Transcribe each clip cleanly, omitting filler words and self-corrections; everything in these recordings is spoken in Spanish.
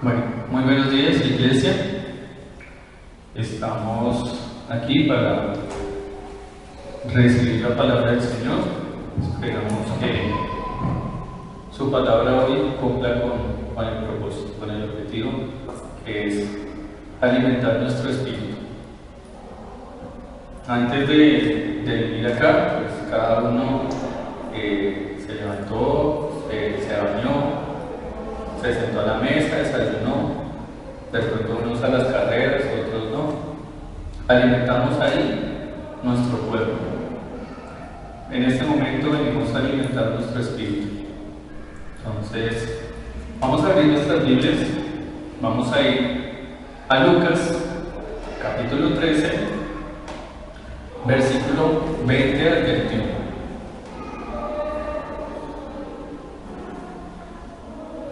Bueno, muy buenos días, iglesia. Estamos aquí para recibir la palabra del Señor. Esperamos que su palabra hoy cumpla con el propósito, con el objetivo, que es alimentar nuestro espíritu. Antes de venir acá, pues cada uno se levantó, se bañó, se sentó a la mesa, desayunó, de pronto unos a las carreras, otros no. Alimentamos ahí nuestro cuerpo. En este momento venimos a alimentar nuestro espíritu. Entonces, vamos a abrir nuestras Biblias, vamos a ir a Lucas, capítulo 13, versículo 20 al 21.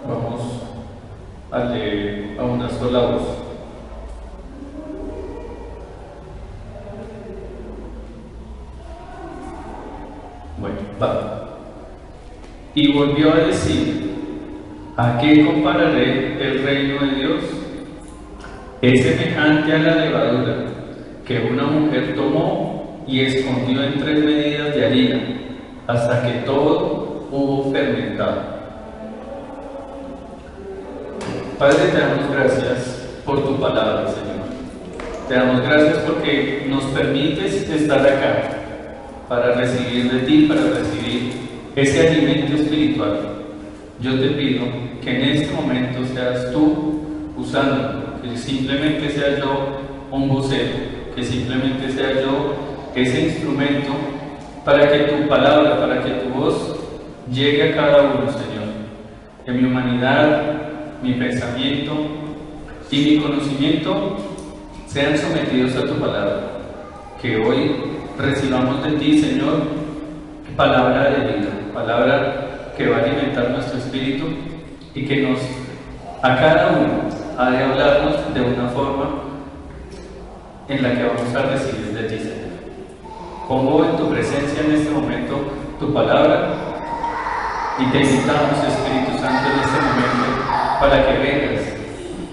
Vamos a leer a una sola voz. Bueno, va. Y volvió a decir: ¿a qué compararé el reino de Dios? Es semejante a la levadura que una mujer tomó y escondió en 3 medidas de harina hasta que todo hubo fermentado. Padre, te damos gracias por tu palabra, Señor. Te damos gracias porque nos permites estar acá para recibir de ti, para recibir ese alimento espiritual. Yo te pido que en este momento seas tú usando, que simplemente sea yo un vocero, que simplemente sea yo ese instrumento para que tu palabra, para que tu voz llegue a cada uno, Señor. Que mi humanidad, mi pensamiento y mi conocimiento sean sometidos a tu palabra. Que hoy recibamos de ti, Señor, palabra de vida, palabra que va a alimentar nuestro espíritu y que a cada uno ha de hablarnos de una forma en la que vamos a recibir de ti, Señor. Pongo en tu presencia en este momento tu palabra y te invitamos, Espíritu Santo, en este momento para que vengas,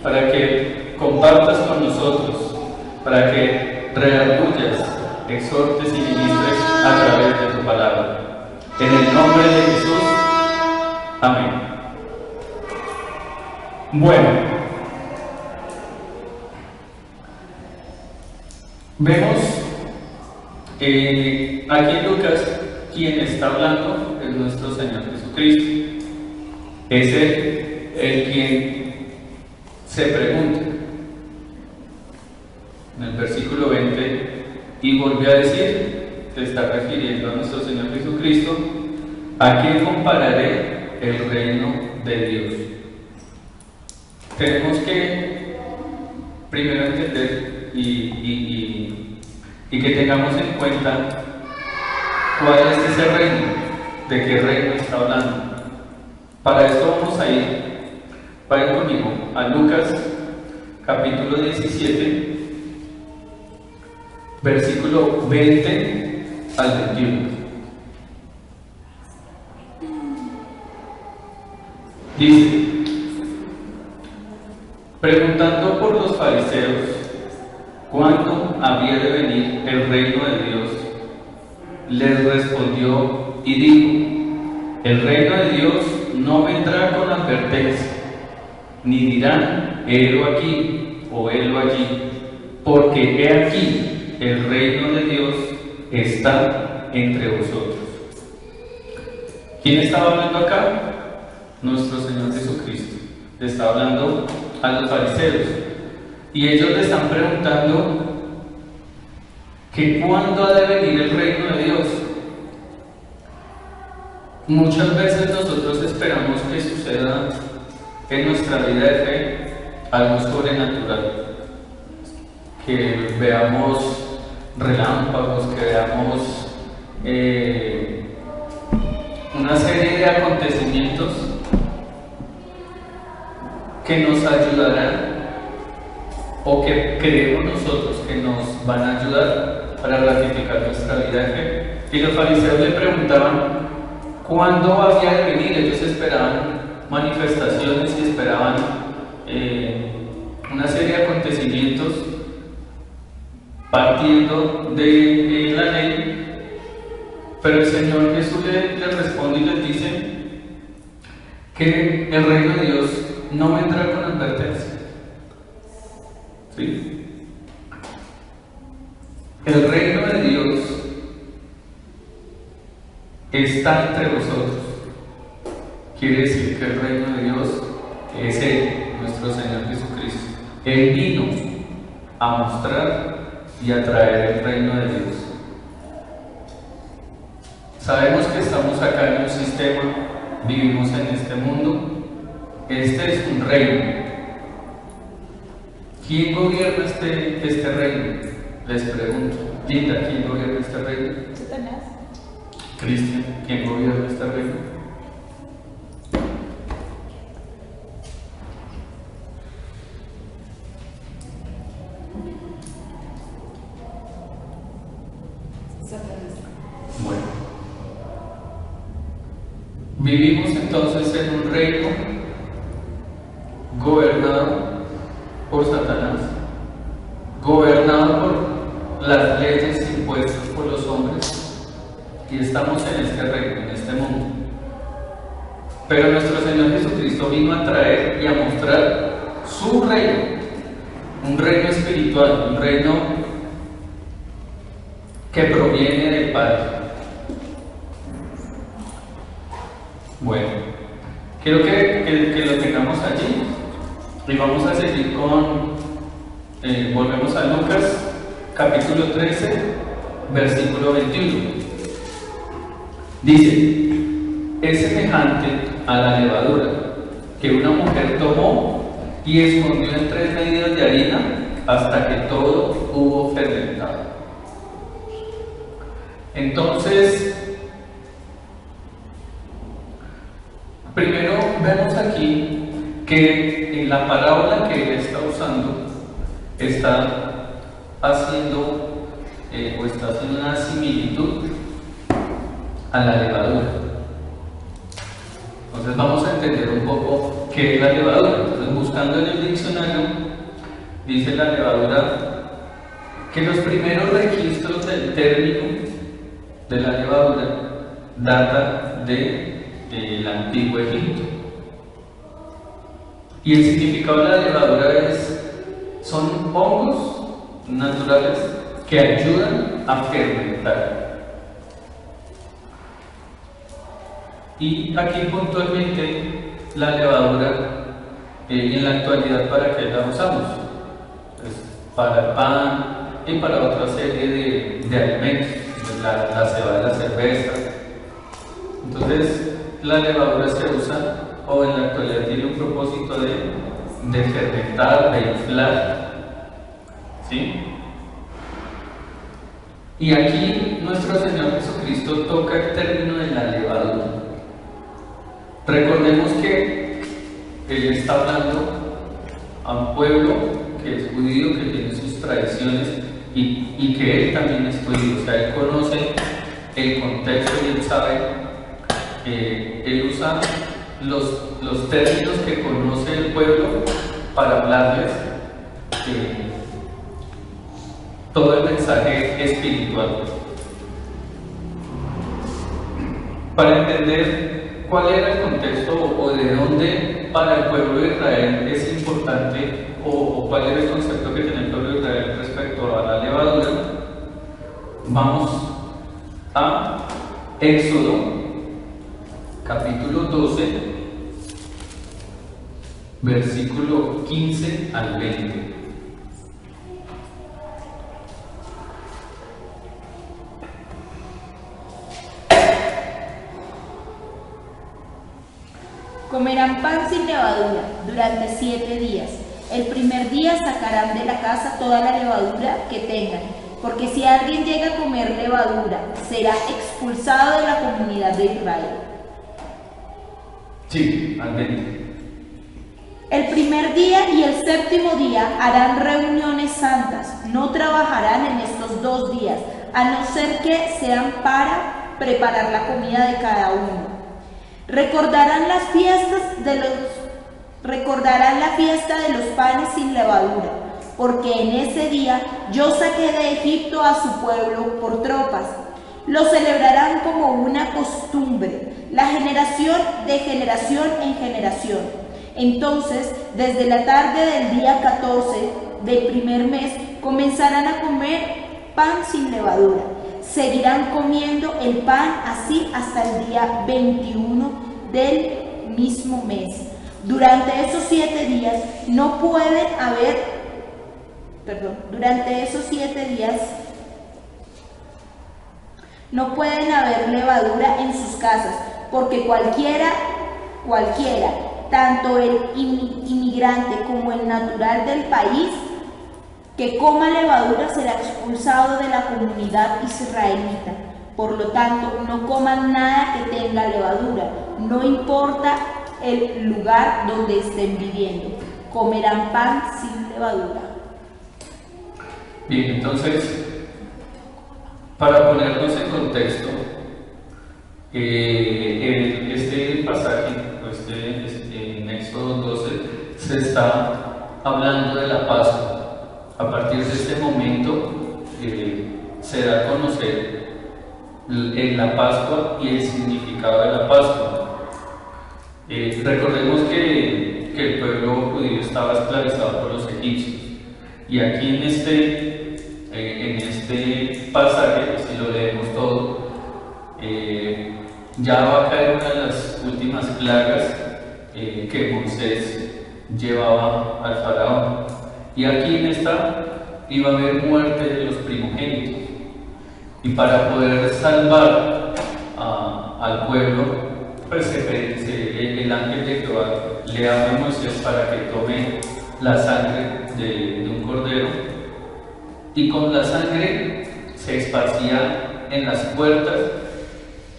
para que compartas con nosotros, para que redargullas, exhortes y ministres a través de tu palabra. En el nombre de Jesús, amén. Bueno, vemos aquí en Lucas, quien está hablando es nuestro Señor Jesucristo. Es el quien se pregunta en el versículo 20, y volvió a decir, se está refiriendo a nuestro Señor Jesucristo: ¿a qué compararé el reino de Dios? Tenemos que primero entender y que tengamos en cuenta cuál es ese reino, de qué reino está hablando. Para esto vamos a ir, vayan conmigo a Lucas capítulo 17, versículo 20 al 21. Dice: preguntando por los fariseos cuándo había de venir el reino de Dios, les respondió y dijo: el reino de Dios no vendrá con advertencia, ni dirán helo aquí o helo allí, porque he aquí el reino de Dios está entre vosotros. ¿Quién estaba hablando acá? Nuestro Señor Jesucristo. Le está hablando a los fariseos y ellos le están preguntando que cuándo ha de venir el reino de Dios. Muchas veces nosotros esperamos que suceda en nuestra vida de fe algo sobrenatural, que veamos relámpagos, que veamos una serie de acontecimientos que nos ayudarán, o que creemos nosotros que nos van a ayudar para ratificar nuestra vida de fe. Y los fariseos le preguntaban ¿cuándo había de venir? Ellos esperaban manifestaciones y esperaban una serie de acontecimientos partiendo de la ley, pero el Señor Jesús le responde y les dice que el reino de Dios no vendrá con advertencia. ¿Sí? El reino de Dios está entre vosotros. Quiere decir que el reino de Dios es Él, nuestro Señor Jesucristo. Él vino a mostrar y a traer el reino de Dios. Sabemos que estamos acá en un sistema, vivimos en este mundo. Este es un reino. ¿Quién gobierna este reino? Les pregunto. Linda, ¿quién gobierna este reino? Satanás. Cristian, ¿quién gobierna este reino? Bueno, vivimos entonces en un reino gobernado por Satanás, gobernado por las leyes impuestas por los hombres, y estamos en este reino, en este mundo. Pero nuestro Señor Jesucristo vino a traer y a mostrar su reino, un reino espiritual, un reino que proviene del Padre. Bueno, quiero que lo tengamos allí y vamos a seguir volvemos a Lucas capítulo 13, versículo 21. Dice: es semejante a la levadura que una mujer tomó y escondió en 3 medidas de harina hasta que todo hubo fermentado. Entonces, primero vemos aquí que en la parábola que él está usando está haciendo una similitud a la levadura. Entonces vamos a entender un poco qué es la levadura. Entonces, buscando en el diccionario, dice la levadura que los primeros registros del término de la levadura data del antiguo Egipto. Y el significado de la levadura son hongos naturales que ayudan a fermentar. Y aquí puntualmente la levadura en la actualidad, ¿para qué la usamos? Pues para el pan y para otra serie de alimentos, la cebada, la cerveza. Entonces la levadura se usa, o en la actualidad tiene un propósito de fermentar, de inflar, ¿sí? Y aquí nuestro Señor Jesucristo toca el término de la levadura. Recordemos que Él está hablando a un pueblo que es judío, que tiene sus tradiciones y que Él también es judío. O sea, Él conoce el contexto y Él sabe, Él usa los términos que conoce el pueblo para hablarles todo el mensaje espiritual. Para entender cuál era el contexto o de dónde para el pueblo de Israel es importante o cuál era el concepto que tenía el pueblo de Israel respecto a la levadura, vamos a Éxodo capítulo 12, versículo 15 al 20. Comerán pan sin levadura durante 7 días. El primer día sacarán de la casa toda la levadura que tengan, porque si alguien llega a comer levadura, será expulsado de la comunidad de Israel. Sí, al 20. El primer día y el séptimo día harán reuniones santas, no trabajarán en estos 2 días, a no ser que sean para preparar la comida de cada uno. Recordarán las fiestas de los Recordarán la fiesta de los panes sin levadura, porque en ese día yo saqué de Egipto a su pueblo por tropas. Lo celebrarán como una costumbre, la generación de generación en generación. Entonces, desde la tarde del día 14 del primer mes, comenzarán a comer pan sin levadura. Seguirán comiendo el pan así hasta el día 21 del mismo mes. Durante esos 7 días no pueden haber, durante esos 7 días no pueden haber levadura en sus casas, porque cualquiera, tanto el inmigrante como el natural del país, que coma levadura será expulsado de la comunidad israelita. Por lo tanto, no coman nada que tenga levadura, no importa el lugar donde estén viviendo. Comerán pan sin levadura. Bien, entonces, para ponernos en contexto, este pasaje, en Éxodo 12, se está hablando de la Pascua. A partir de este momento se da a conocer la Pascua y el significado de la Pascua. Recordemos que el pueblo judío estaba esclavizado por los egipcios, y aquí en este pasaje, si lo leemos todo, ya va a caer una de las últimas plagas que Moisés llevaba al faraón, y aquí en esta iba a haber muerte de los primogénitos, y para poder salvar al pueblo, pues el ángel de Jehová le habla a Moisés para que tome la sangre de un cordero, y con la sangre se esparcía en las puertas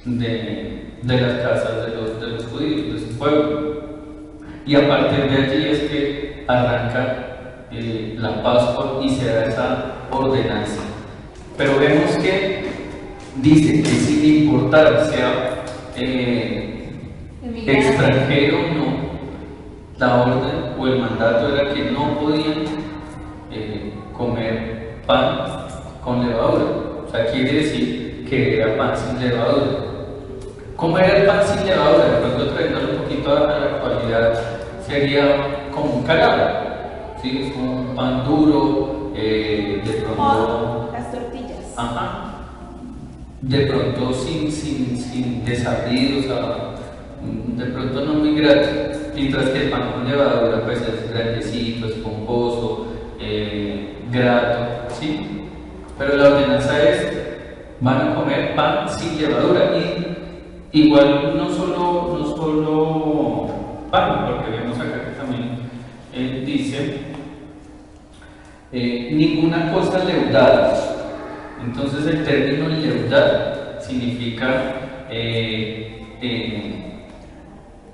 de las casas de los judíos, de su pueblo. Y a partir de allí es que arranca la Pascua y se da esa ordenanza. Pero vemos que dice que sin importar sea extranjero o no, la orden o el mandato era que no podían comer pan con levadura. O sea, quiere decir que era pan sin levadura. ¿Cómo era el pan sin levadura? De pronto, trayéndolo un poquito a la actualidad, sería como un calado, ¿sí? Es como un pan duro, de pronto. Las tortillas. Ajá. De pronto sin desabrido, o sea, de pronto no muy grato. Mientras que el pan con levadura pues es grandecito, esponjoso, grato, ¿sí? Pero la ordenanza es, van a comer pan sin levadura, y igual no solo pan, porque vemos acá que también dice ninguna cosa leudada. Entonces el término leudar significa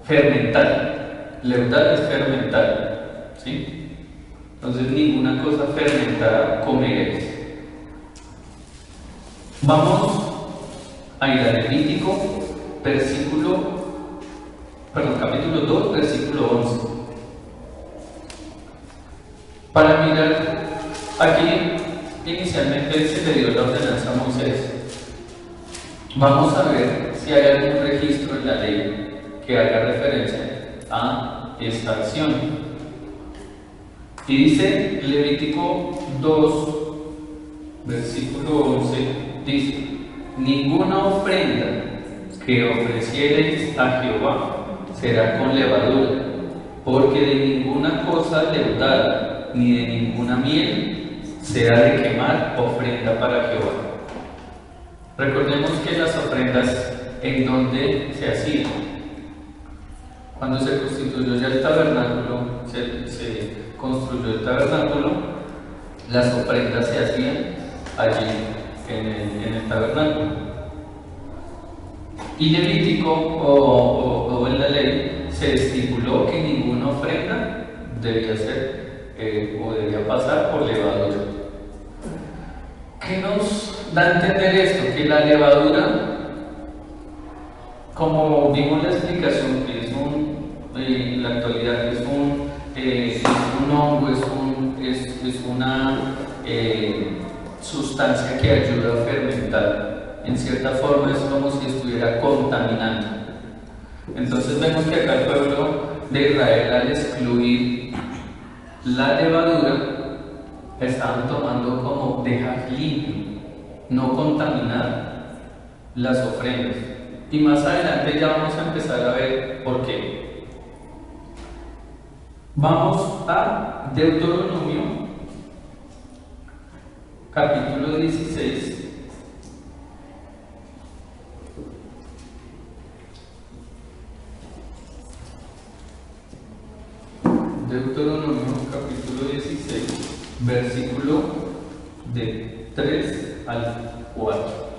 fermentar. Leudar es fermentar, ¿sí? Entonces ninguna cosa fermentada comeréis. Vamos a ir a Levítico, capítulo 2, versículo 11. Para mirar, aquí inicialmente se le dio la ordenanza a Moisés. Vamos a ver si hay algún registro en la ley que haga referencia a esta acción. Y dice Levítico 2, versículo 11, dice: ninguna ofrenda que ofreciereis a Jehová será con levadura, porque de ninguna cosa leudada ni de ninguna miel se ha de quemar ofrenda para Jehová. Recordemos que las ofrendas, ¿en dónde se hacían? Cuando se constituyó ya el tabernáculo, se construyó el tabernáculo, las ofrendas se hacían allí en el tabernáculo. Y Levítico o en la ley se estipuló que ninguna ofrenda debía ser o debía pasar por levadura. ¿Qué nos da a entender esto? Que la levadura, como vimos la explicación, que es en la actualidad es un hongo, es una sustancia que ayuda a fermentar. En cierta forma es como si estuviera contaminando. Entonces vemos que acá el pueblo de Israel, al excluir la levadura, estaban tomando como dejar limpio, no contaminar las ofrendas. Y más adelante ya vamos a empezar a ver por qué. Vamos a Deuteronomio, capítulo 16. Deuteronomio, capítulo 16, versículo de 3 al 4.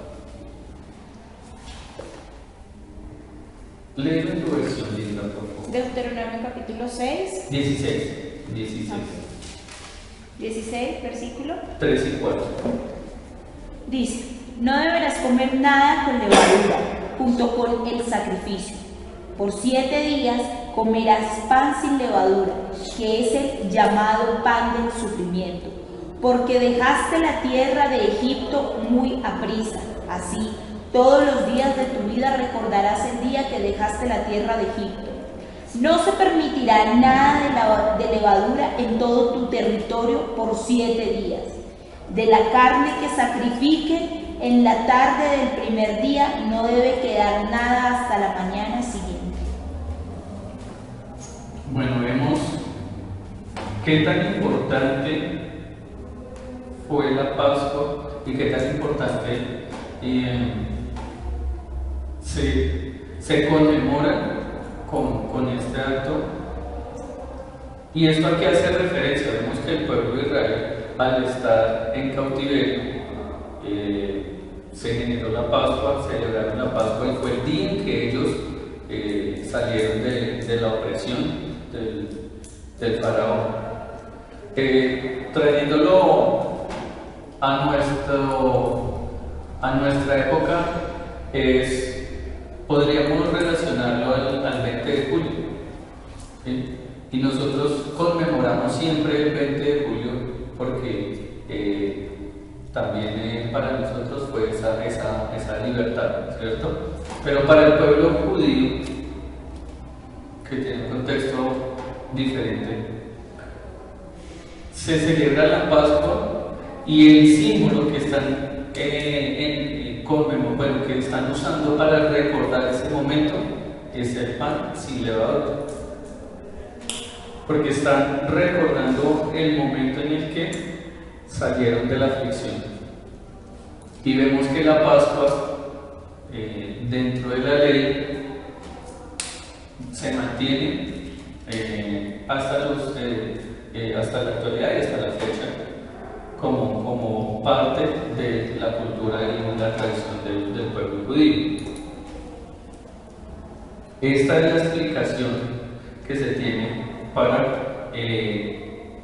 Léeme tu versión, Linda, por favor. Deuteronomio capítulo 6. 16, versículo 3 y 4. Dice: no deberás comer nada con levadura, junto con el sacrificio. Por 7 días comerás pan sin levadura, que es el llamado pan del sufrimiento, porque dejaste la tierra de Egipto muy aprisa. Así, todos los días de tu vida recordarás el día que dejaste la tierra de Egipto. No se permitirá nada de levadura en todo tu territorio por 7 días. De la carne que sacrifiquen en la tarde del primer día no debe quedar nada hasta la mañana siguiente. Bueno, vemos qué tan importante fue la Pascua y qué tan importante se conmemora con este acto. Y esto aquí hace referencia, vemos que el pueblo de Israel, al estar en cautiverio, se generó la Pascua, celebraron la Pascua y fue el día en que ellos salieron de la opresión del faraón. Trayéndolo a nuestra época, podríamos relacionarlo al 20 de julio. ¿Sí? Y nosotros conmemoramos siempre el 20 de julio porque también para nosotros fue esa libertad, ¿cierto? Pero para el pueblo judío, que tiene un contexto diferente, se celebra la Pascua y el símbolo que están que están usando para recordar ese momento es el pan sin levadura, porque están recordando el momento en el que salieron de la aflicción. Y vemos que la Pascua, dentro de la ley, se mantiene hasta la actualidad y hasta la fecha como parte de la cultura y la tradición del pueblo judío. Esta es la explicación que se tiene para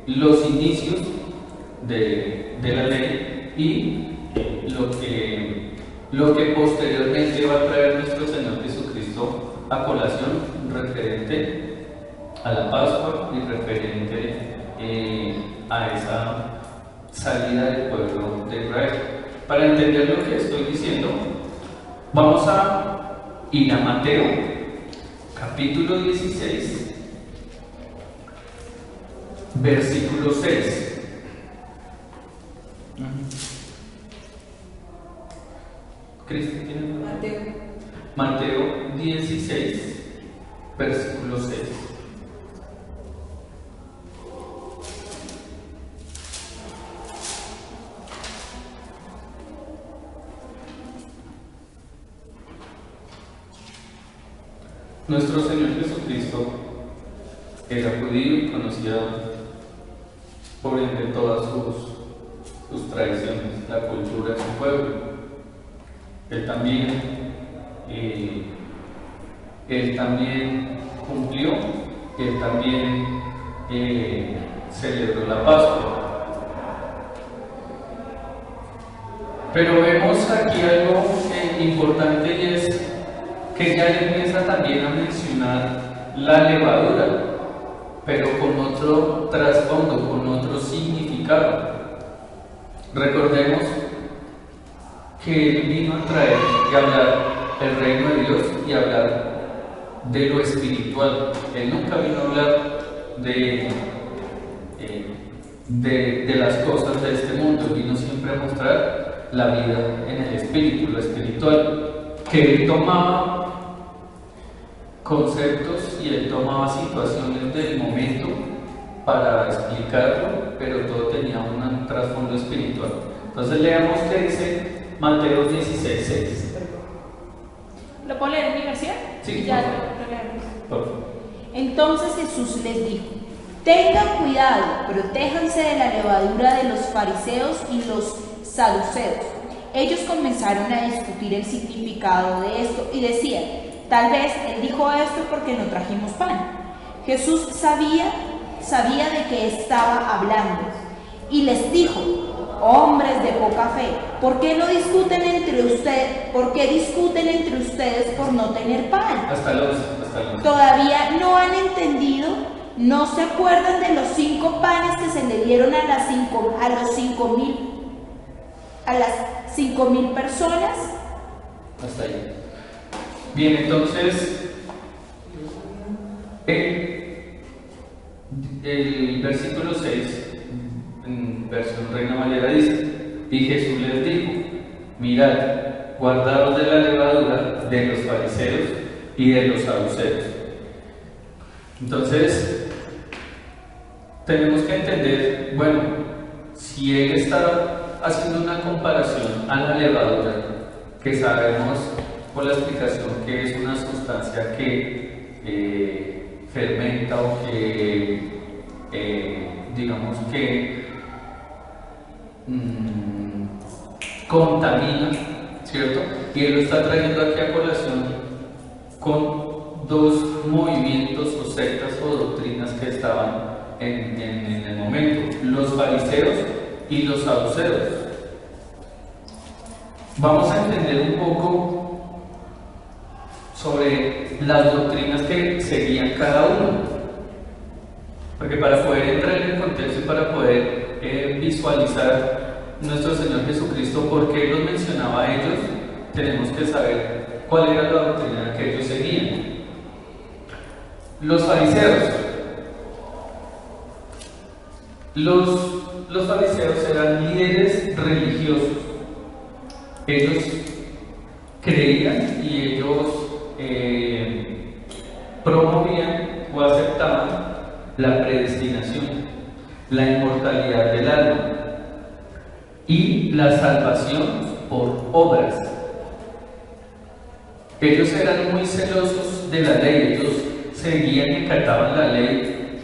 los inicios de la ley y lo que posteriormente va a traer nuestro Señor Jesucristo a colación referente a la Pascua y referente a esa salida del pueblo de Israel. Para entender lo que estoy diciendo, vamos a ir a Mateo, capítulo 16, versículo 6. ¿Cristo tiene? Mateo 16, versículo 6. Nuestro Señor Jesucristo era judío y conocía por ende todas sus tradiciones, la cultura de su pueblo. Él también cumplió, él también celebró la Pascua. Pero vemos aquí algo importante, y es que ya empieza también a mencionar la levadura, pero con otro trasfondo, con otro significado. Recordemos que Él vino a traer y hablar el reino de Dios y hablar de lo espiritual. Él nunca vino a hablar de las cosas de este mundo, vino siempre a mostrar la vida en el espíritu, lo espiritual, que Él tomaba conceptos y Él tomaba situaciones del momento para explicarlo, pero todo tenía un trasfondo espiritual. Entonces leamos qué dice Mateo 16:6. ¿Lo puedo leer en mi versión? Sí, ya lo leemos. Por favor. Entonces Jesús les dijo: tengan cuidado, protéjanse de la levadura de los fariseos y los saduceos. Ellos comenzaron a discutir el significado de esto y decían: tal vez Él dijo esto porque no trajimos pan. Jesús sabía de qué estaba hablando y les dijo: hombres de poca fe, ¿por qué discuten entre ustedes por no tener pan? Hasta los. ¿Todavía no han entendido? ¿No se acuerdan de los 5 panes que se le dieron a las 5,000 personas? Hasta ahí. Bien, entonces el versículo 6 en versión Reina Valera dice: y Jesús les dijo: mirad, guardaos de la levadura de los fariseos y de los saduceos. Entonces tenemos que entender, bueno, si Él está haciendo una comparación a la levadura, que sabemos por la explicación que es una sustancia que fermenta o que digamos que contamina, ¿cierto? Y Él lo está trayendo aquí a colación con 2 movimientos o sectas o doctrinas que estaban en el momento: los fariseos y los saduceos. Vamos a entender un poco sobre las doctrinas que seguían cada uno, porque para poder entrar en el contexto y para poder visualizar nuestro Señor Jesucristo, por qué los mencionaba a ellos, tenemos que saber cuál era la doctrina que ellos seguían. Los fariseos. Los fariseos eran líderes religiosos. Ellos creían y ellos promovían o aceptaban la predestinación, la inmortalidad del alma y la salvación por obras. Ellos eran muy celosos de la ley, ellos seguían y acataban la ley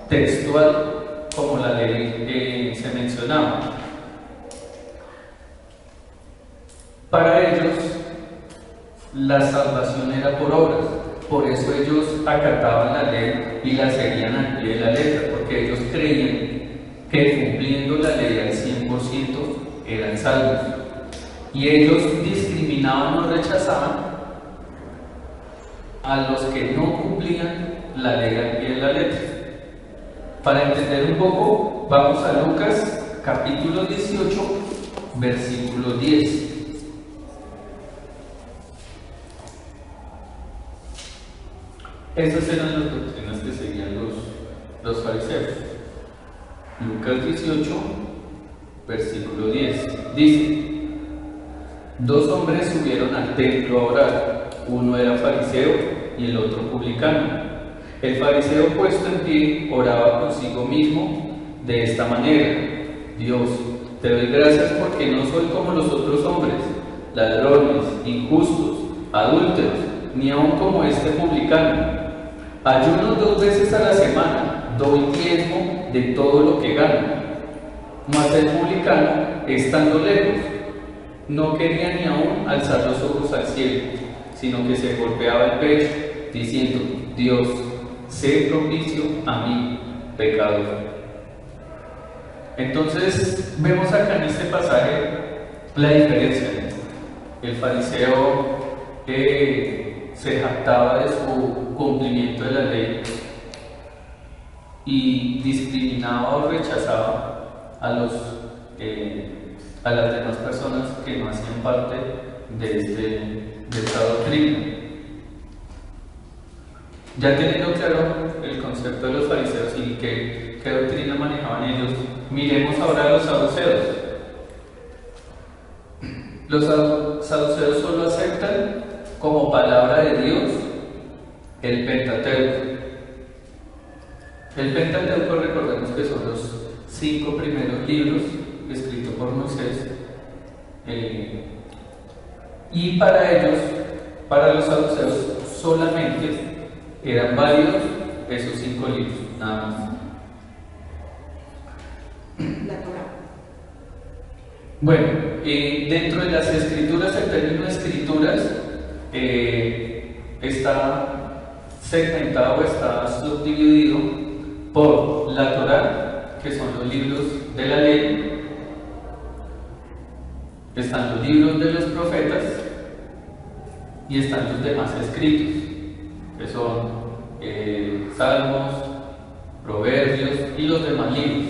textual, como la ley se mencionaba. Para ellos, la salvación era por obras, por eso ellos acataban la ley y la seguían al pie de la letra, porque ellos creían que cumpliendo la ley al 100% eran salvos. Y ellos discriminaban o rechazaban a los que no cumplían la ley al pie de la letra. Para entender un poco, vamos a Lucas capítulo 18, versículo 10. Esas eran las doctrinas que seguían los fariseos. Lucas 18, versículo 10. Dice: 2 hombres subieron al templo a orar. Uno era fariseo y el otro publicano. El fariseo, puesto en pie, oraba consigo mismo de esta manera: Dios, te doy gracias porque no soy como los otros hombres, ladrones, injustos, adúlteros, ni aun como este publicano. Ayuno 2 veces a la semana, doy diezmo de todo lo que gano. Mas el publicano, estando lejos, no quería ni aun alzar los ojos al cielo, sino que se golpeaba el pecho, diciendo: Dios, sé propicio a mí, pecador. Entonces vemos acá en este pasaje la diferencia. El fariseo se se jactaba de su cumplimiento de la ley y discriminaba o rechazaba a las demás personas que no hacían parte de esta doctrina. Ya teniendo claro el concepto de los fariseos y qué doctrina manejaban ellos, miremos ahora a los saduceos. Los saduceos solo aceptan como palabra de Dios el Pentateuco. El Pentateuco, recordemos que son los 5 primeros libros escritos por Moisés, y para ellos, para los saduceos, solamente eran válidos esos 5 libros, nada más. La Torá. Bueno, dentro de las escrituras, el término escrituras está segmentado, está subdividido por la Torá, que son los libros de la ley, están los libros de los profetas y están los demás escritos, que son Salmos, Proverbios y los demás libros.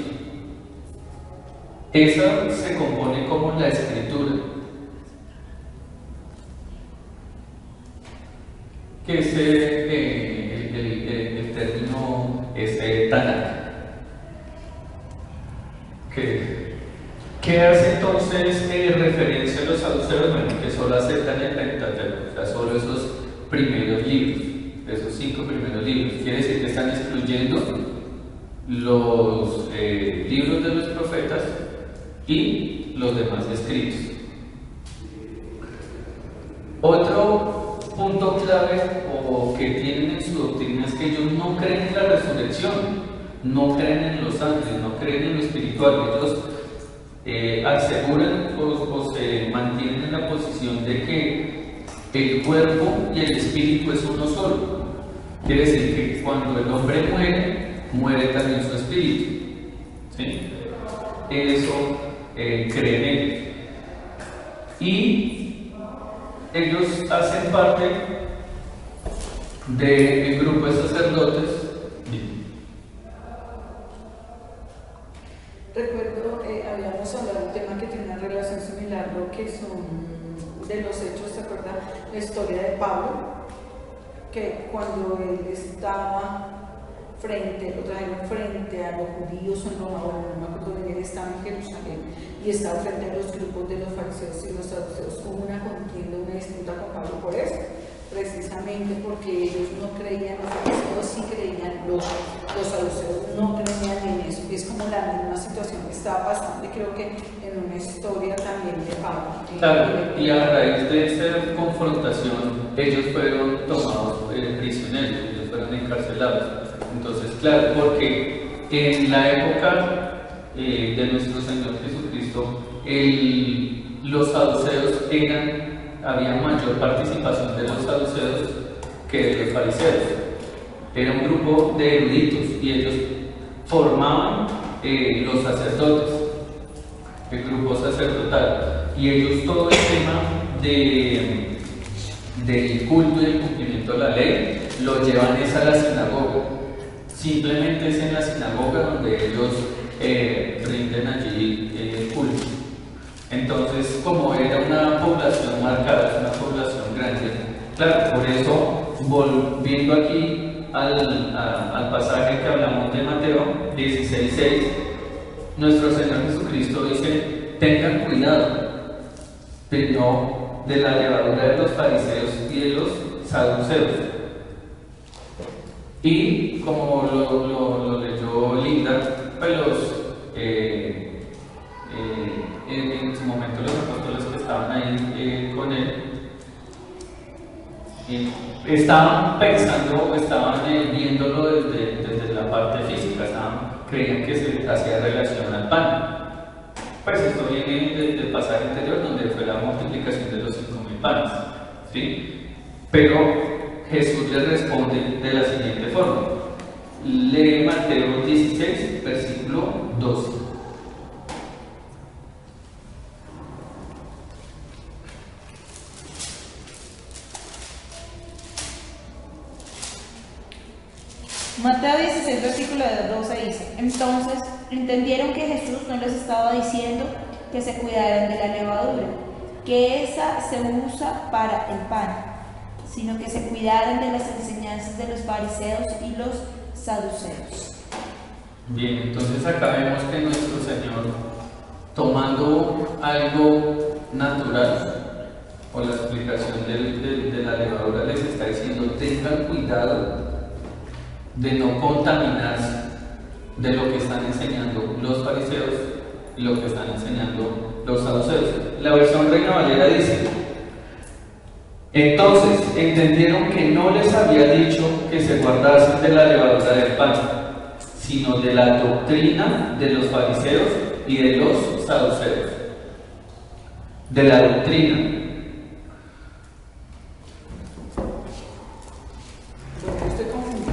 Esa se compone como la escritura, que es el término es Tanakh. ¿Qué hace entonces referencia a los saduceos? Bueno, que solo aceptan el Pentateuco, o sea, solo esos primeros libros, esos 5 primeros libros. Quiere decir que están excluyendo los libros de los profetas y los demás escritos. Otro punto clave o que tienen en su doctrina es que ellos no creen en la resurrección, no creen en los ángeles, no creen en lo espiritual. Ellos aseguran o se mantienen en la posición de que el cuerpo y el espíritu es uno solo. Quiere decir que cuando el hombre muere, muere también su espíritu. ¿Sí? Eso creen ellos. Y ellos hacen parte del grupo de sacerdotes. Recuerdo, habíamos hablado de un tema que tiene una relación similar, lo que son de los hechos, ¿se acuerdan? La historia de Pablo, que cuando él estaba lo trajeron frente a los judíos en Roma, no me acuerdo bien, él estaba en Jerusalén y estaba frente a los grupos de los fariseos y los saduceos. Hubo una contienda, una disputa con Pablo por eso, precisamente porque ellos no creían, los fariseos sí creían, los saduceos no creían en eso. Y es como la misma situación que estaba pasando, y creo que en una historia también de Pablo. Claro, y a raíz de esa confrontación, ellos fueron tomados prisioneros, ellos fueron encarcelados. Entonces, claro, porque en la época de nuestro Señor Jesucristo, los saduceos había mayor participación de los saduceos que de los fariseos. Era un grupo de eruditos y ellos formaban los sacerdotes, el grupo sacerdotal, y ellos todo el tema del culto y el cumplimiento de la ley lo llevan a la sinagoga. Simplemente es en la sinagoga donde ellos rinden allí el culto. Entonces, como era una población marcada, es una población grande, claro, por eso, volviendo aquí al pasaje que hablamos de Mateo 16:6, nuestro Señor Jesucristo dice: tengan cuidado, pero no de la levadura de los fariseos y de los saduceos. Y como lo leyó Linda, pues en su momento los apóstoles que estaban ahí con él estaban pensando, estaban viéndolo desde la parte física, creían que se hacía relación al pan. Pues esto viene del pasaje anterior donde fue la multiplicación de los 5.000 panes, ¿sí? Pero Jesús le responde de la siguiente forma. Lee Mateo 16, versículo 12. Mateo 16, versículo 12 dice: Entonces entendieron que Jesús no les estaba diciendo que se cuidaran de la levadura, que esa se usa para el pan, sino que se cuidaran de las enseñanzas de los fariseos y los saduceos. Bien, entonces acá vemos que nuestro Señor, tomando algo natural, o la explicación de la levadura, les está diciendo: tengan cuidado de no contaminarse de lo que están enseñando los fariseos y lo que están enseñando los saduceos. La versión Reina Valera dice: entonces entendieron que no les había dicho que se guardasen de la levadura del pan, sino de la doctrina de los fariseos y de los saduceos. De la doctrina. Estoy confundido.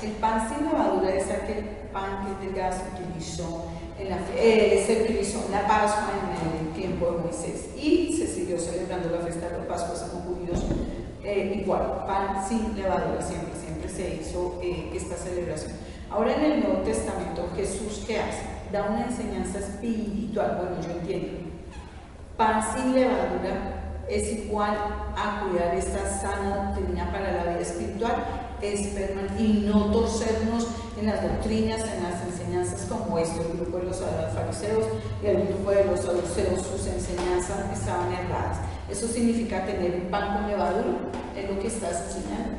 El pan sin levadura es aquel pan que se utilizó en la Pascua en el tiempo de Moisés, y se siguió celebrando la fiesta de la Pascua como judíos. Igual, pan sin levadura, siempre se hizo esta celebración. Ahora en el Nuevo Testamento, Jesús, ¿qué hace? Da una enseñanza espiritual. Bueno, yo entiendo. Pan sin levadura es igual a cuidar esta sana doctrina para la vida espiritual, y no torcernos en las doctrinas, en las enseñanzas como esto. El grupo de los fariseos y el grupo de los saduceos, sus enseñanzas estaban erradas. Eso significa tener un pan con levadura, es lo que estás enseñando.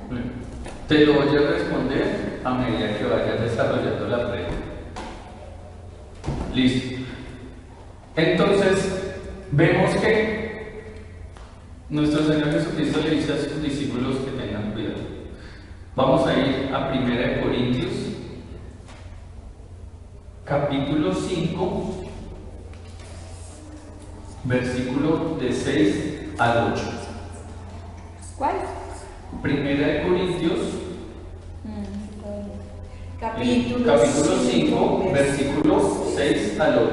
Te lo voy a responder a medida que vayas desarrollando la pregunta. Listo. Entonces, vemos que nuestro Señor Jesucristo le dice a sus discípulos que tengan cuidado. Vamos a ir a 1 Corintios, capítulo 5, versículo de 6 al 8. ¿Cuál? 1 Corintios, Capítulo 5, versículo 6 al 8.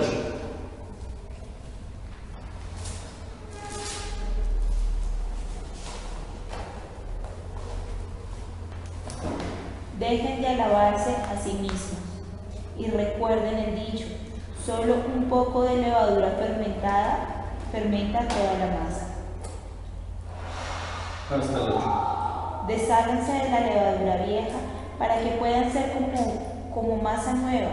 Dejen de alabarse a sí mismos y recuerden el dicho: solo un poco de levadura fermentada fermenta toda la masa. Hasta el 8. Desháganse de la levadura vieja para que puedan ser como masa nueva,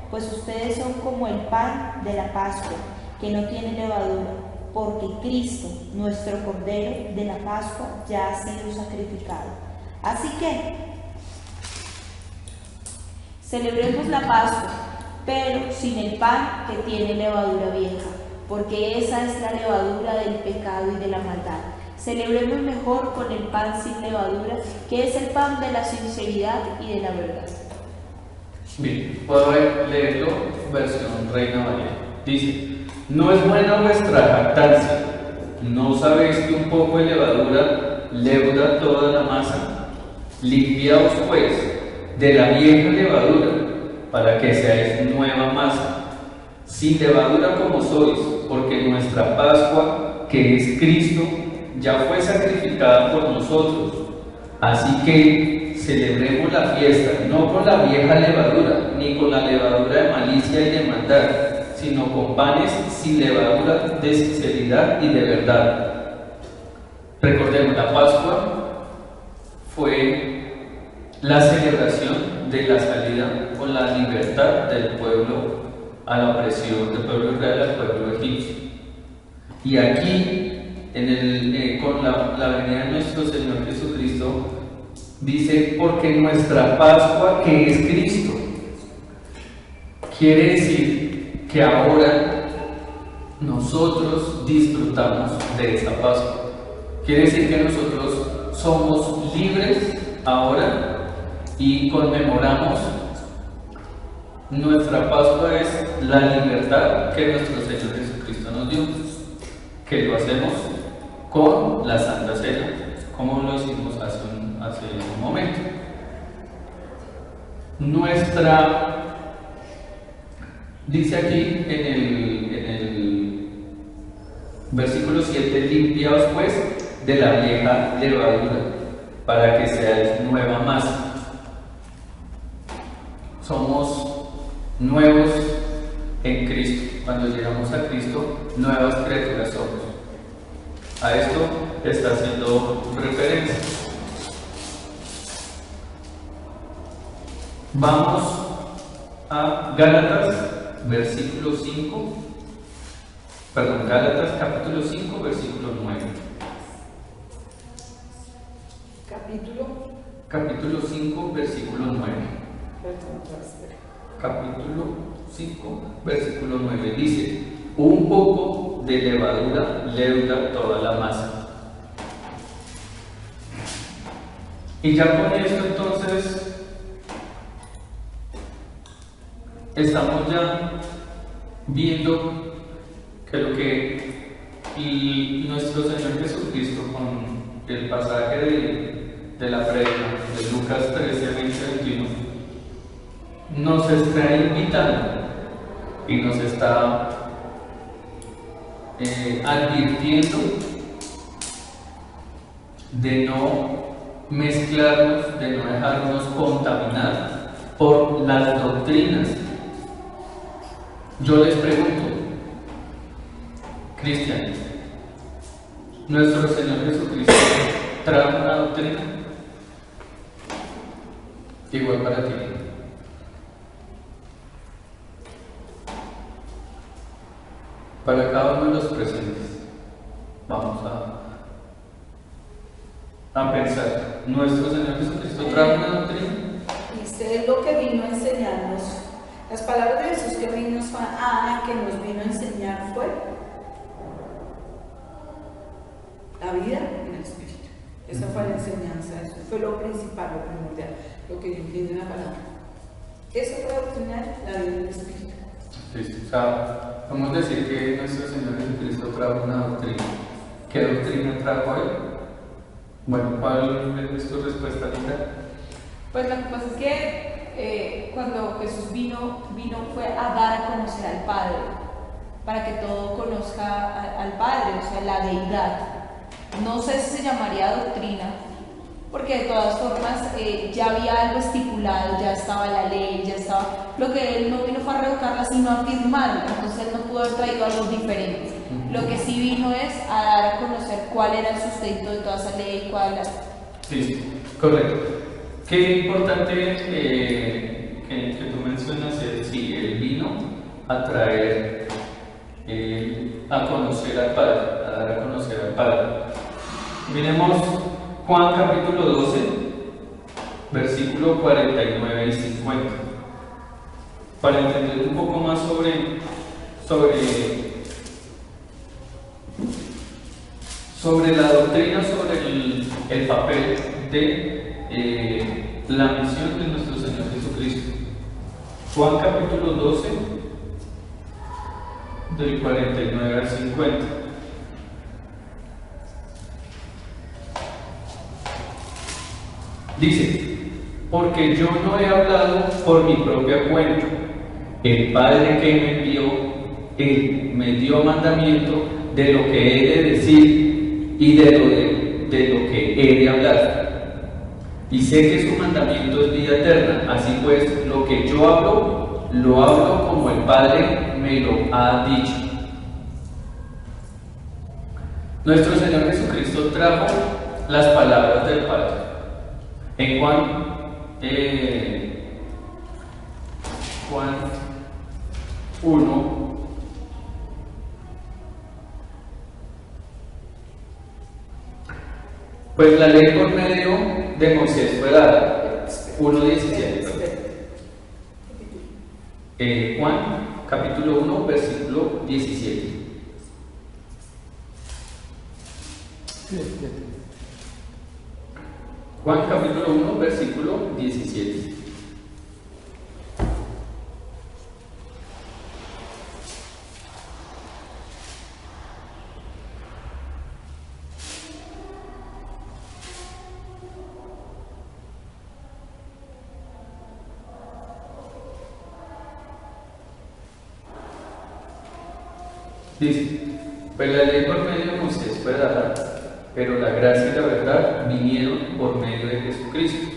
pues ustedes son como el pan de la Pascua, que no tiene levadura, porque Cristo, nuestro Cordero de la Pascua, ya ha sido sacrificado. Así que celebremos la Pascua, pero sin el pan que tiene levadura vieja, porque esa es la levadura del pecado y de la maldad. Celebremos mejor con el pan sin levadura, que es el pan de la sinceridad y de la verdad. Bien, puedo leerlo, versión Reina Valera. Dice: no es buena vuestra jactancia. ¿No sabéis que un poco de levadura leuda toda la masa? Limpiaos pues de la vieja levadura, para que seáis nueva masa, sin levadura como sois, porque nuestra Pascua, que es Cristo, ya fue sacrificada por nosotros. Así que celebremos la fiesta, no con la vieja levadura, ni con la levadura de malicia y de maldad, sino con panes sin levadura de sinceridad y de verdad. Recordemos, la Pascua fue la celebración de la salida con la libertad del pueblo a la opresión del pueblo israel al pueblo egipcio. Y aquí, con la venida de nuestro Señor Jesucristo, dice: porque nuestra Pascua, que es Cristo. Quiere decir que ahora nosotros disfrutamos de esta Pascua. Quiere decir que nosotros somos libres ahora y conmemoramos. Nuestra Pascua es la libertad que nuestro Señor Jesucristo nos dio, que lo hacemos con la Santa Cena, como lo hicimos hace un momento. Dice aquí en el versículo 7: limpiaos pues de la vieja levadura, para que seáis nueva masa. Somos nuevos en Cristo. Cuando llegamos a Cristo, nuevas criaturas somos. A esto está haciendo referencia. Vamos a Gálatas, versículo 5. Perdón, Gálatas capítulo 5, versículo 9. Capítulo 5, versículo 9. Capítulo 5, versículo 9. Dice: un poco de levadura leuda toda la masa. Y ya con esto entonces estamos ya viendo que lo que nuestro Señor Jesucristo, con el pasaje de la prédica de Lucas 13, 20, 21, nos está invitando y nos está advirtiendo de no mezclarnos, de no dejarnos contaminar por las doctrinas. Yo les pregunto, cristianos, ¿nuestro Señor Jesucristo trajo una doctrina? Igual para ti. Para cada uno de los presentes, vamos a pensar, ¿nuestro Señor Jesucristo trajo una doctrina? Dice, es lo que vino a enseñarnos. Las palabras de Jesús que nos vino a enseñar fue la vida en el Espíritu. Esa fue la enseñanza, eso fue lo principal, lo primordial, lo que yo entiendo en la palabra. Esa fue la doctrina, la vida en el Espíritu. Sí, o sea, podemos decir que nuestro Señor Jesucristo trajo una doctrina. ¿Qué doctrina trajo él? Bueno, ¿cuál es tu respuesta, Linda? Pues lo que pasa es que cuando Jesús vino fue a dar a conocer al Padre, para que todo conozca al Padre, o sea, la deidad. No sé si se llamaría doctrina, porque de todas formas ya había algo estipulado, ya estaba la ley, ya estaba. Lo que él no vino fue a revocarla, sino a afirmarla, entonces él no pudo haber traído algo diferente. Lo que sí vino es a dar a conocer cuál era el sustento de toda esa ley, cuál era. Sí, correcto. Qué importante que tú mencionas es si él vino a traer, a conocer al Padre, a dar a conocer al Padre. Miremos Juan capítulo 12, versículo 49 y 50, para entender un poco más sobre la doctrina, sobre el papel de la misión de nuestro Señor Jesucristo. Juan capítulo 12, del 49 al 50. Dice: porque yo no he hablado por mi propia cuenta. El Padre que me envió, Él me dio mandamiento de lo que he de decir y de lo que he de hablar. Y sé que su mandamiento es vida eterna. Así pues, lo que yo hablo, lo hablo como el Padre me lo ha dicho. Nuestro Señor Jesucristo trajo las palabras del Padre. En Juan 1, pues la ley por medio de Moisés fue dada. 1:17. Juan capítulo 1, versículo 17. Juan capítulo 1, versículo 17. Dice: pues la ley por medio de Moisés fue dada, pero la gracia y la verdad vinieron por medio de Jesucristo.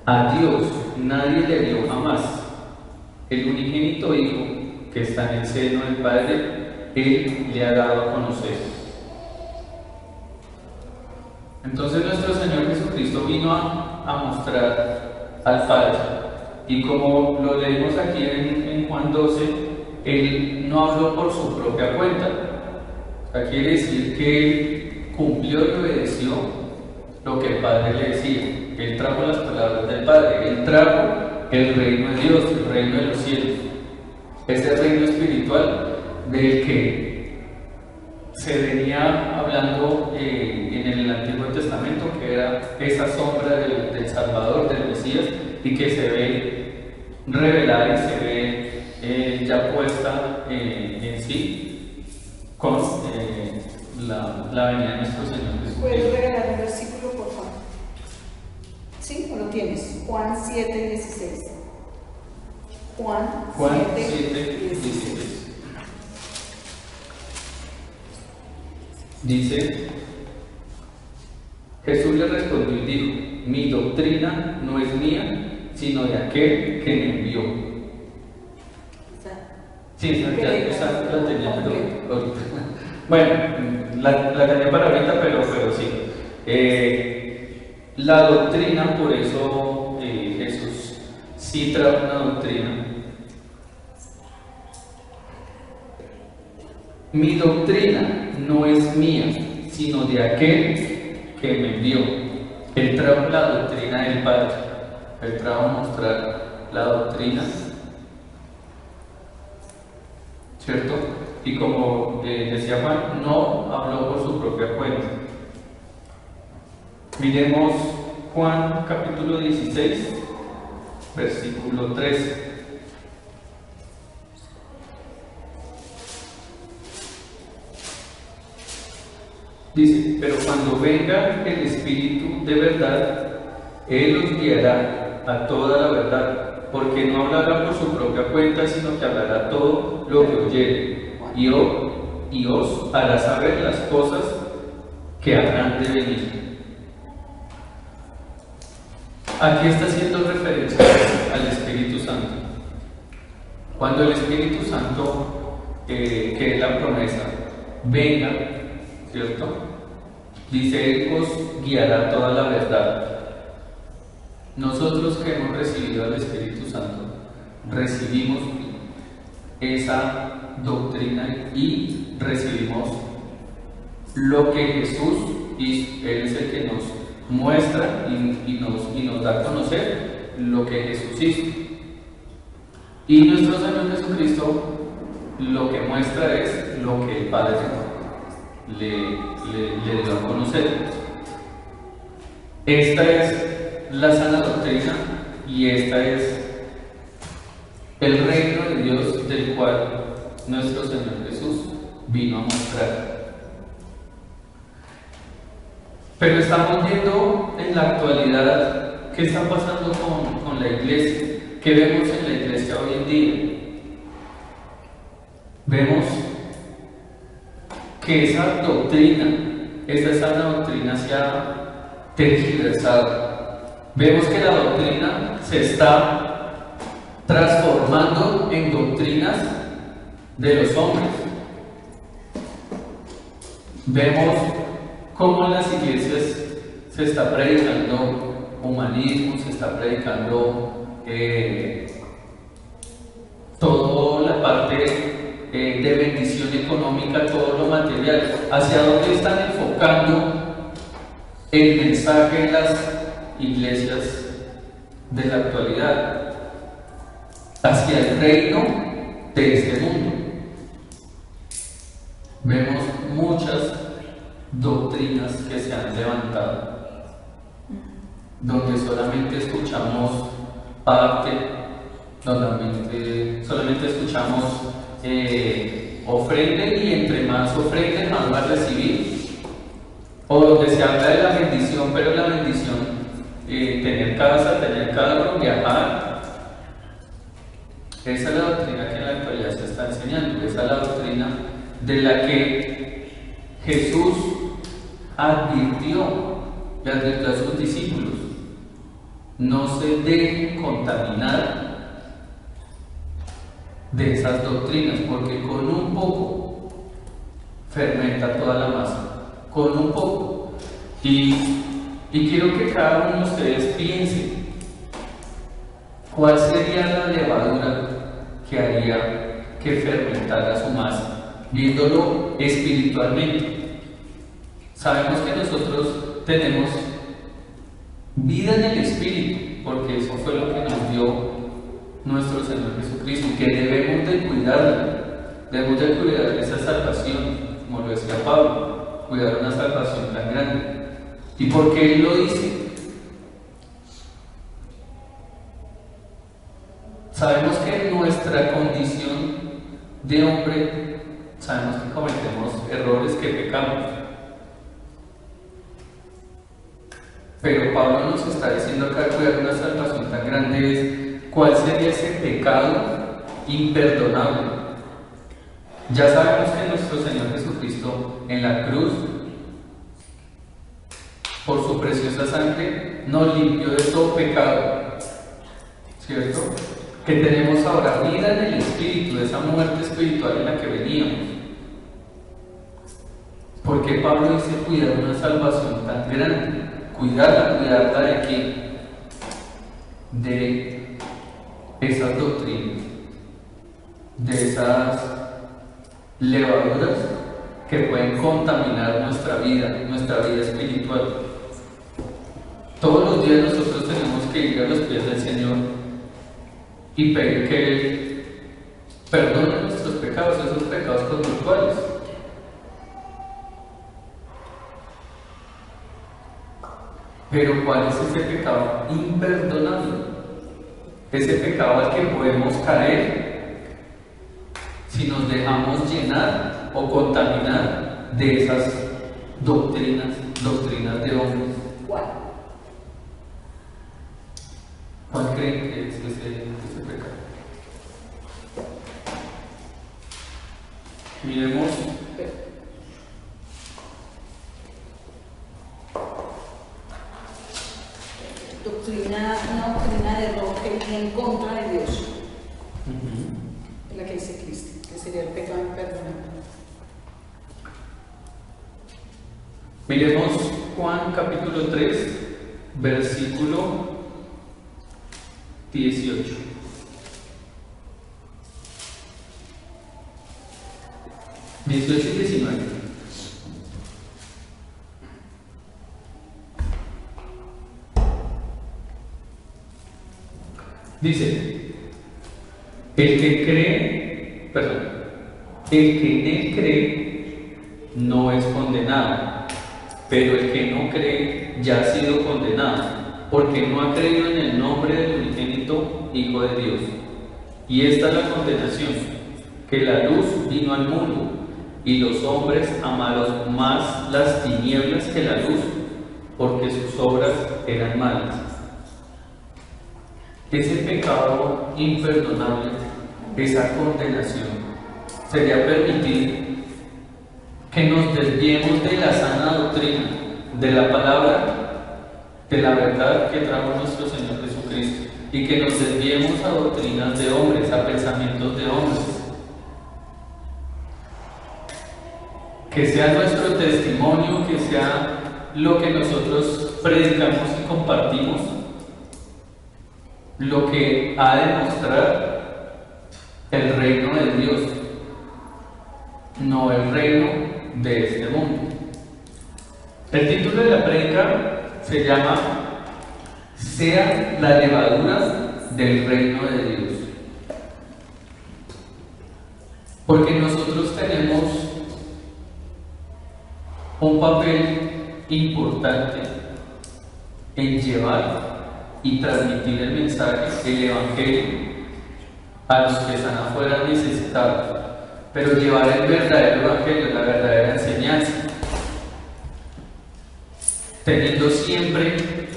A Dios nadie le dio jamás. El unigénito Hijo que está en el seno del Padre, Él le ha dado a conocer. Entonces nuestro Señor Jesucristo vino a mostrar al Padre. Y como lo leemos aquí en Juan 12, Él no habló por su propia cuenta. O sea, quiere decir que Él cumplió y obedeció lo que el Padre le decía. Él trajo las palabras del Padre. Él trajo el reino de Dios, el reino de los cielos. Ese reino espiritual del que se venía hablando en el Antiguo Testamento, que era esa sombra del Salvador, del Mesías, y que se ve revelada y se ve ya puesta en sí con la venida de nuestro Señor Jesucristo. ¿Puedes regalar un versículo, por favor? ¿Sí? ¿O lo tienes? Juan 7:16. Juan 7:16. Dice, Jesús le respondió y dijo: mi doctrina no es mía, sino de aquel que me envió. Sí, esa la tenía, pero ahorita. Bueno, la tenía para ahorita, pero sí. La doctrina, por eso Jesús sí trae una doctrina. Mi doctrina no es mía, sino de aquel que me envió. Él trajo la doctrina del Padre. Él trajo a mostrar la doctrina, ¿cierto? Y como decía Juan, no habló por su propia cuenta. Miremos Juan capítulo 16, versículo 13. Dice, pero cuando venga el Espíritu de verdad, Él os guiará a toda la verdad, porque no hablará por su propia cuenta, sino que hablará todo lo que oyere, y os hará saber las cosas que habrán de venir. Aquí está haciendo referencia al Espíritu Santo. Cuando el Espíritu Santo, que es la promesa, venga, ¿cierto? Dice, Él os guiará toda la verdad. Nosotros que hemos recibido al Espíritu Santo, recibimos esa doctrina y recibimos lo que Jesús hizo. Él es el que nos muestra y nos da a conocer lo que Jesús hizo. Y nuestro Señor Jesucristo lo que muestra es lo que el Padre le dio a conocer. Esta es la sana doctrina y esta es el reino de Dios del cual nuestro Señor Jesús vino a mostrar. Pero estamos viendo en la actualidad qué está pasando con la iglesia, qué vemos en la iglesia hoy en día. Vemos que esa doctrina, esa sana doctrina se ha tergiversado. Vemos que la doctrina se está transformando en doctrinas de los hombres. Vemos cómo en las iglesias se está predicando humanismo, se está predicando toda la parte de bendición económica, todo lo material. ¿Hacia dónde están enfocando el mensaje en las iglesias de la actualidad? Hacia el reino de este mundo. Vemos muchas doctrinas que se han levantado, donde solamente escuchamos parte, solamente escuchamos ofrende, y entre más ofrende más va a recibir, o donde se habla de la bendición, pero la bendición, tener casa, tener carro, viajar. Esa es la doctrina que en la actualidad se está enseñando. Esa es la doctrina de la que Jesús advirtió, le advirtió a sus discípulos: no se dejen contaminar de esas doctrinas, porque con un poco fermenta toda la masa, con un poco. Y quiero que cada uno de ustedes piense cuál sería la levadura que haría que fermentara su masa, viéndolo espiritualmente. Sabemos que nosotros tenemos vida en el Espíritu, porque eso fue lo que nos dio nuestro Señor Jesucristo, y que debemos de cuidarla, debemos de cuidar esa salvación, como lo decía Pablo, cuidar una salvación tan grande. ¿Y por qué Él lo dice? Sabemos que en nuestra condición de hombre, sabemos que cometemos errores, que pecamos. Pero Pablo nos está diciendo acá: cuidar una salvación tan grande es, ¿cuál sería ese pecado imperdonable? Ya sabemos que nuestro Señor Jesucristo en la cruz, por su preciosa sangre, nos limpió de todo pecado, ¿cierto? Que tenemos ahora vida en el Espíritu, de esa muerte espiritual en la que veníamos. ¿Por qué Pablo dice cuidar una salvación tan grande? ¿Cuidarla de qué? De esas doctrinas, de esas levaduras que pueden contaminar nuestra vida espiritual. Todos los días nosotros tenemos que ir a los pies del Señor y pedir que Él perdone nuestros pecados, esos pecados conductuales. Pero ¿cuál es ese pecado imperdonable? Ese pecado al que podemos caer si nos dejamos llenar o contaminar de esas doctrinas de hombres. ¿Cuál creen que es ese pecado? Miremos. Una doctrina de error que viene en contra de Dios, la que dice Cristo, que sería el pecado imperdonable. Miremos Juan capítulo 3, versículo 18. Y 19. Dice: el que en él cree no es condenado, pero el que no cree ya ha sido condenado, porque no ha creído en el nombre del unigénito Hijo de Dios. Y esta es la condenación, que la luz vino al mundo, y los hombres amaron más las tinieblas que la luz, porque sus obras eran malas. Ese pecado imperdonable, esa condenación, sería permitir que nos desviemos de la sana doctrina, de la palabra, de la verdad que trajo nuestro Señor Jesucristo, y que nos desviemos a doctrinas de hombres, a pensamientos de hombres. Que sea nuestro testimonio, que sea lo que nosotros predicamos y compartimos, lo que ha de mostrar el reino de Dios, no el reino de este mundo. El título de la prédica se llama "Sea la levadura del reino de Dios", porque nosotros tenemos un papel importante en llevar y transmitir el mensaje, el evangelio, a los que están afuera necesitados, pero llevar el verdadero evangelio, la verdadera enseñanza, teniendo siempre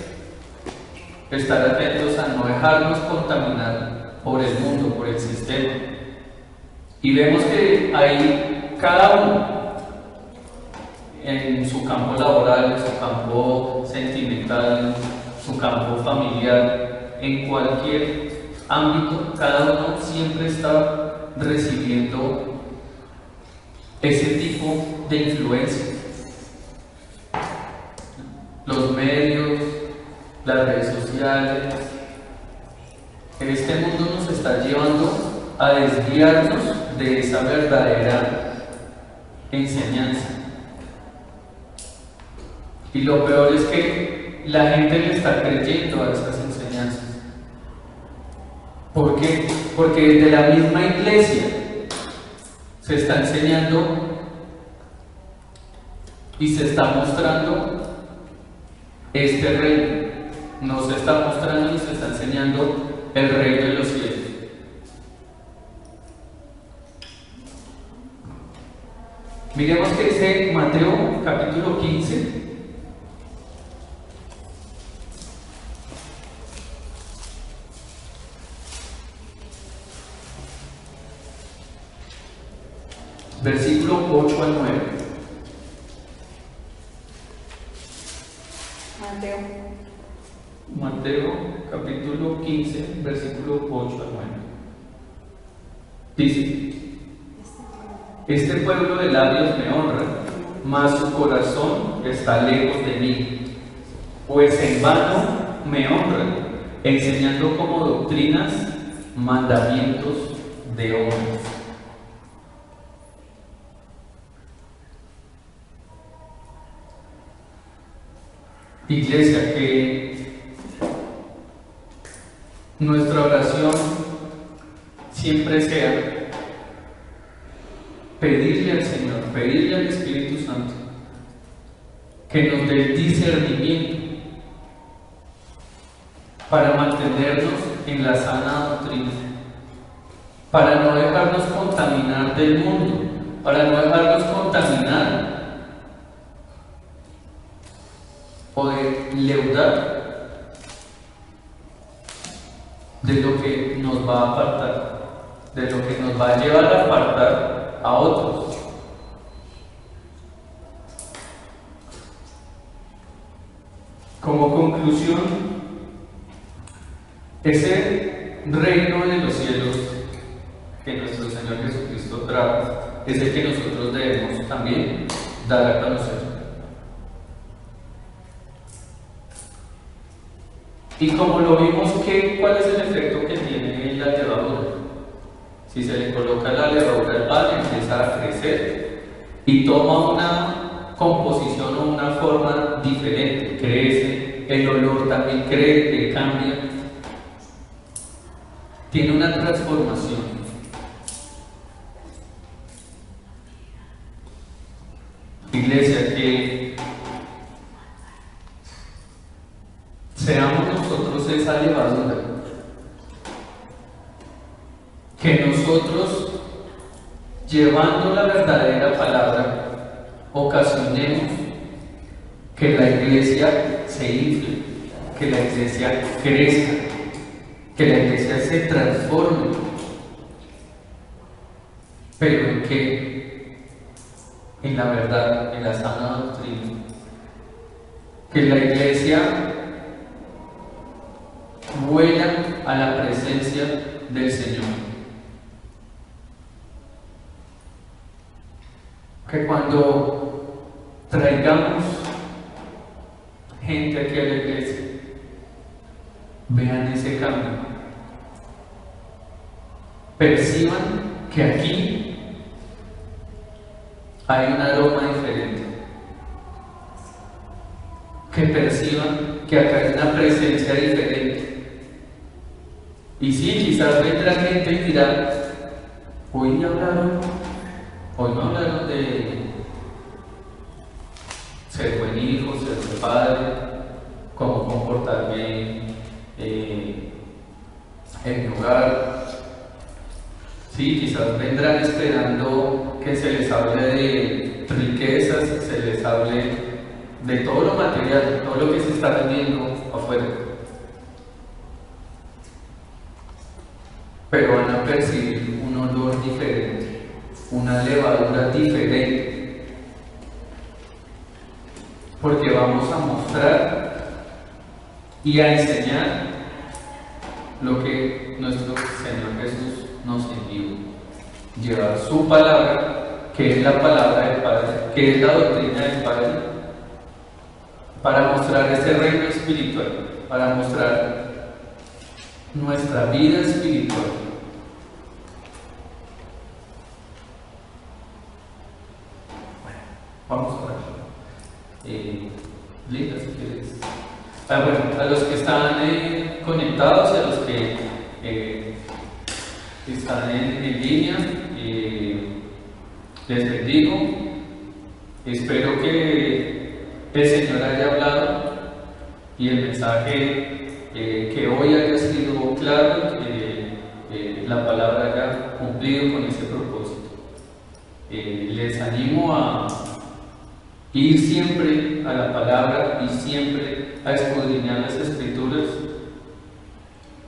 estar atentos a no dejarnos contaminar por el mundo, por el sistema. Y vemos que hay cada uno en su campo laboral, en su campo sentimental, su campo familiar, en cualquier ámbito, cada uno siempre está recibiendo ese tipo de influencia. Los medios, las redes sociales, este mundo nos está llevando a desviarnos de esa verdadera enseñanza. Y lo peor es que la gente le está creyendo a esas enseñanzas. ¿Por qué? Porque desde la misma iglesia se está enseñando y se está mostrando este reino. No se está mostrando y se está enseñando el reino de los cielos. Miremos que dice Mateo capítulo 15. Versículo 8 al 9. Mateo capítulo 15, versículo 8 al 9. Dice: este pueblo de labios me honra, mas su corazón está lejos de mí. Pues en vano me honran, enseñando como doctrinas mandamientos de hombres. Iglesia, que nuestra oración siempre sea pedirle al Señor, pedirle al Espíritu Santo que nos dé el discernimiento para mantenernos en la sana doctrina, para no dejarnos contaminar del mundo, para no dejarnos contaminar o de leudar de lo que nos va a apartar, de lo que nos va a llevar a apartar a otros. Como conclusión, ese reino de los cielos que nuestro Señor Jesucristo trajo es el que nosotros debemos también dar a conocer. Y como lo vimos, ¿cuál es el efecto que tiene la levadura? Si se le coloca la levadura al pan, empieza a crecer y toma una composición o una forma diferente, crece, el olor también crece, cambia, tiene una transformación. Iglesia, que seamos nosotros esa levadura, que nosotros, llevando la verdadera palabra, ocasionemos que la iglesia se infle, que la iglesia crezca, que la iglesia se transforme. ¿Pero en qué? En la verdad, en la sana doctrina. Que la iglesia vuela a la presencia del Señor. Que cuando traigamos gente aquí a la iglesia, vean ese cambio, perciban que aquí hay un aroma diferente, que perciban que acá hay una presencia diferente. Y sí, quizás vendrá gente y dirá: hoy no hablaron de ser buen hijo, ser buen padre, cómo comportarme en mi hogar. Sí, quizás vendrán esperando que se les hable de riquezas, se les hable de todo lo material, de todo lo que se está vendiendo afuera. Pero van a percibir un olor diferente, una levadura diferente. porque vamos a mostrar y a enseñar lo que nuestro Señor Jesús nos envió. Llevar su palabra, que es la palabra del Padre, que es la doctrina del Padre, para mostrar ese reino espiritual, para mostrar nuestra vida espiritual. Bueno, vamos a orar. Linda, si quieres. Bueno, a los que están conectados y a los que están en línea, les bendigo. Espero que el Señor haya hablado y el mensaje que hoy haya sido claro, la palabra haya cumplido con ese propósito. Les animo a ir siempre a la palabra y siempre a escudriñar las Escrituras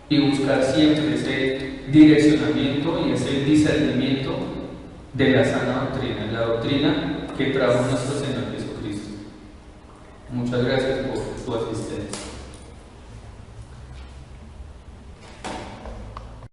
y buscar siempre ese direccionamiento y ese discernimiento de la sana doctrina, la doctrina que trajo nuestro Señor Jesucristo. Muchas gracias por su asistencia.